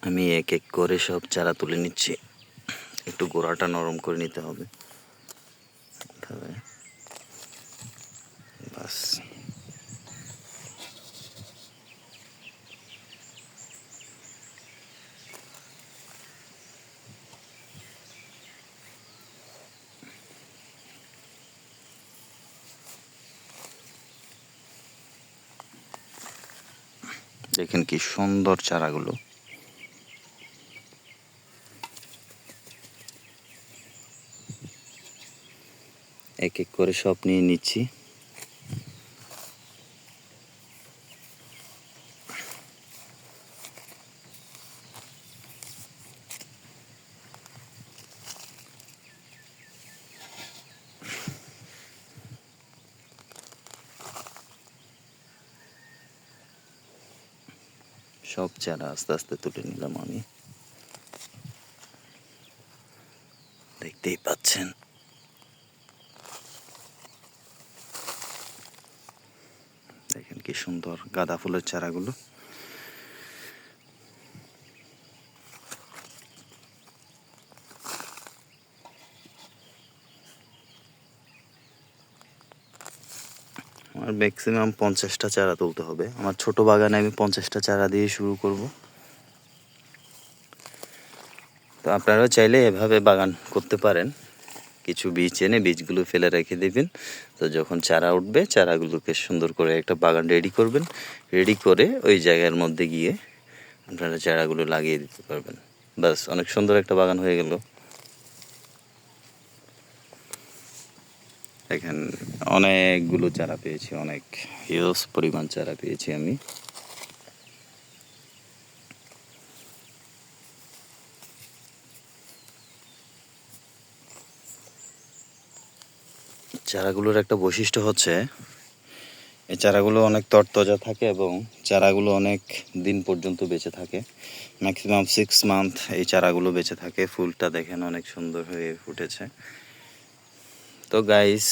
আমি এক এক করে সব চারা তুলে নিচ্ছি। একটু গোড়াটা নরম করে নিতে হবে, তবে বাস। দেখেন কি সুন্দর চারাগুলো। এক এক করে সব নিয়ে নিচ্ছি। সব চারা আস্তে আস্তে তুলে নিলাম আমি, দেখতেই পাচ্ছেন। দেখেন কি সুন্দর গাঁদা ফুলের চারাগুলো। আমার ম্যাক্সিমাম 50টা চারা তুলতে হবে। আমার ছোট বাগানে আমি 50টা চারা দিয়ে শুরু করব। তো আপনারাও চাইলে এভাবে বাগান করতে পারেন। কিছু বীজ এনে বীজগুলো ফেলে রেখে দেবেন। তো যখন চারা উঠবে চারাগুলোকে সুন্দর করে একটা বাগান রেডি করবেন। রেডি করে ওই জায়গার মধ্যে গিয়ে আপনারা চারাগুলো লাগিয়ে দিতে পারবেন। ব্যাস, অনেক সুন্দর একটা বাগান হয়ে গেল। দেখেন অনেকগুলো চারা পেয়েছি, অনেক হিউজ পরিমাণ চারা পেয়েছি আমি। চারাগুলোর একটা বৈশিষ্ট্য হচ্ছে এই চারাগুলো অনেক তরতাজা থাকে এবং চারাগুলো অনেক দিন পর্যন্ত বেঁচে থাকে। ম্যাক্সিমাম 6 মান্থ এই চারাগুলো বেঁচে থাকে। ফুলটা দেখেন অনেক সুন্দর হয়ে ফুটেছে। তো গাইস,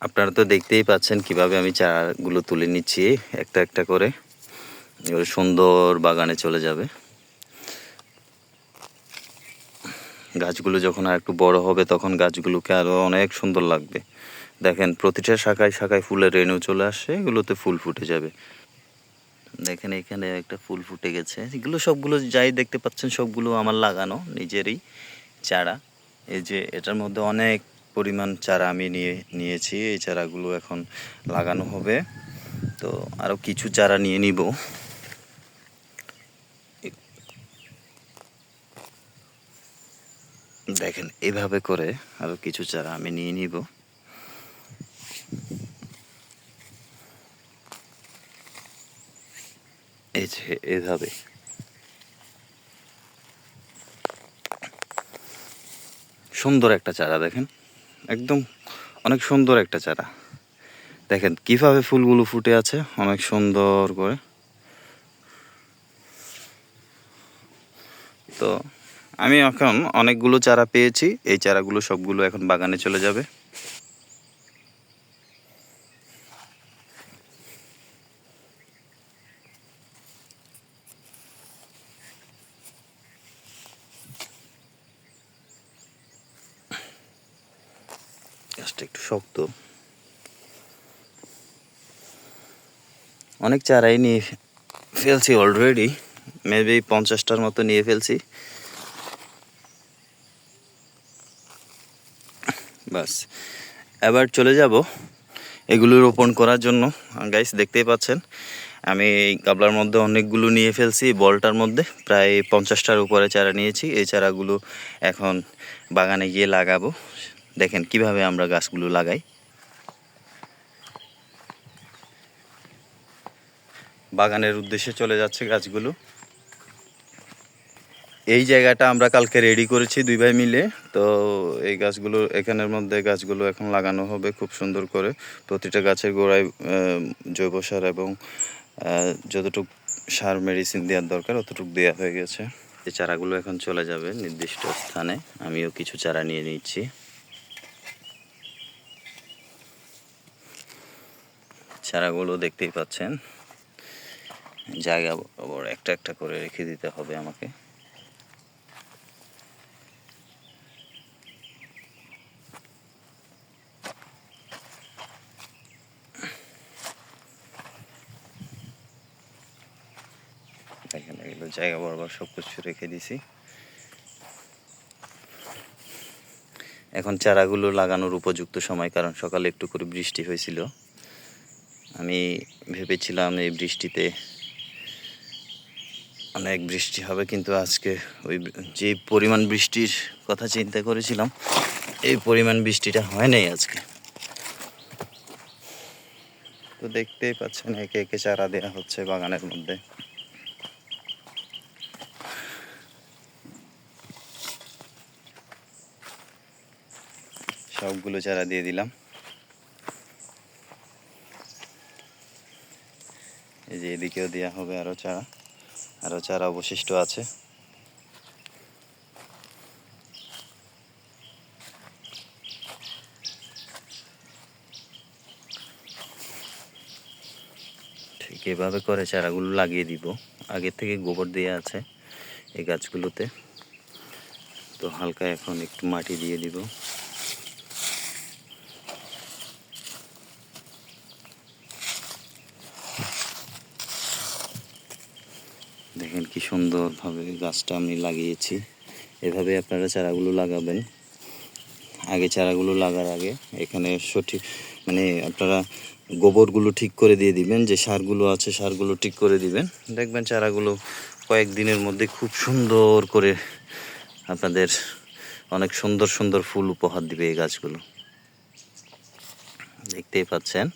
আপনারা তো দেখতেই পাচ্ছেন কিভাবে আমি চারাগুলো তুলে নিচ্ছি একটা একটা করে। এবার সুন্দর বাগানে চলে যাবে। গাছগুলো যখন আর একটু বড় হবে তখন গাছগুলোকে আরও অনেক সুন্দর লাগবে। দেখেন প্রতিটা শাখায় শাখায় ফুলের রেণু চলে আসছে, এগুলোতে ফুল ফুটে যাবে। দেখেন এখানে একটা ফুল ফুটে গেছে। এগুলো সবগুলো যাই দেখতে পাচ্ছেন সবগুলো আমার লাগানো নিজেরই চারা। এই যে এটার মধ্যে অনেক পরিমাণ চারা আমি নিয়েছি। এই চারাগুলো এখন লাগানো হবে। তো আরও কিছু চারা নিয়ে নিব। দেখেন এভাবে করে আরও কিছু চারা আমি নিয়ে নিব। এই যে এভাবে সুন্দর একটা চারা, দেখেন একদম অনেক সুন্দর একটা চারা। দেখেন কিভাবে ফুলগুলো ফুটে আছে অনেক সুন্দর করে। তো আমি এখন অনেকগুলো চারা পেয়েছি। এই চারাগুলো সবগুলো এখন বাগানে চলে যাবে। গাছটা একটু শক্ত। অনেক চারাই নিয়ে ফেলছি অলরেডি, মেবি 50টার মতো নিয়ে ফেলছি। বাস, এবার চলে যাব এগুলো রোপণ করার জন্য। গাইস দেখতেই পাচ্ছেন আমি এই গাবলার মধ্যে অনেকগুলো নিয়ে ফেলছি। বলটার মধ্যে প্রায় 50টার উপরে চারা নিয়েছি। এই চারাগুলো এখন বাগানে গিয়ে লাগাবো। দেখেন কিভাবে আমরা গাছগুলো লাগাই। বাগানের উদ্দেশ্যে চলে যাচ্ছে গাছগুলো। এই জায়গাটা আমরা কালকে রেডি করেছি 2 ভাই মিলে। তো এই গাছগুলো এখানের মধ্যে গাছগুলো এখন লাগানো হবে খুব সুন্দর করে। প্রতিটা গাছের গোড়ায় জৈব সার এবং যতটুক সার মেডিসিন দেওয়ার দরকার অতটুকু দেওয়া হয়ে গেছে। এই চারাগুলো এখন চলে যাবে নির্দিষ্ট স্থানে। আমিও কিছু চারা নিয়ে নিচ্ছি। চারাগুলো দেখতেই পাচ্ছেন। জায়গা বরাবর একটা একটা করে রেখে দিতে হবে আমাকে। দেখেন এগুলো জায়গা বরাবর সব কিছু রেখে দিছি। এখন চারাগুলো লাগানোর উপযুক্ত সময়, কারণ সকালে একটু করে বৃষ্টি হয়েছিল। আমি ভেবেছিলাম এই বৃষ্টিতে অনেক বৃষ্টি হবে, কিন্তু আজকে ওই যে পরিমাণ বৃষ্টির কথা চিন্তা করেছিলাম এই পরিমাণ বৃষ্টিটা হয় নাই আজকে। তো দেখতেই পাচ্ছেন একে একে চারা দেওয়া হচ্ছে বাগানের মধ্যে। সবগুলো চারা দিয়ে দিলাম। এই যে এদিকেও দেওয়া হবে আরও চারা অবশিষ্ট আছে। ঠিক এভাবে করে চারাগুলো লাগিয়ে দিব। আগে থেকে গোবর দেওয়া আছে এই গাছগুলোতে, তো হালকা এখন একটু মাটি দিয়ে দিব। দেখেন কি সুন্দরভাবে গাছটা আমি লাগিয়েছি। এভাবে আপনারা চারাগুলো লাগাবেন। আগে চারাগুলো লাগার আগে এখানে সঠিক মানে আপনারা গোবরগুলো ঠিক করে দিয়ে দিবেন, যে সারগুলো আছে সারগুলো ঠিক করে দিবেন। দেখবেন চারাগুলো কয়েকদিনের মধ্যে খুব সুন্দর করে আপনাদের অনেক সুন্দর সুন্দর ফুল উপহার দিবে এই গাছগুলো। দেখতেই পাচ্ছেন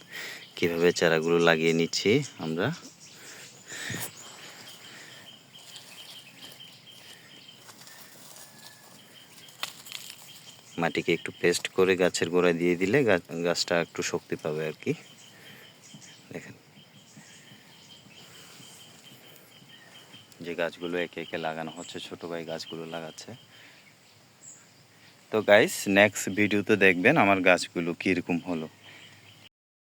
কিভাবে চারাগুলো লাগিয়ে নিচ্ছি আমরা। মাটিকে একটু পেস্ট করে গাছের গোড়ায় দিয়ে দিলে গাছটা একটু শক্তি পাবে আর কি। দেখেন যে গাছগুলো একে একে লাগানো হচ্ছে, ছোট ভাই গাছগুলো লাগাচ্ছে। তো গাইস নেক্সট ভিডিওতে দেখবেন আমার গাছগুলো কীরকম হলো।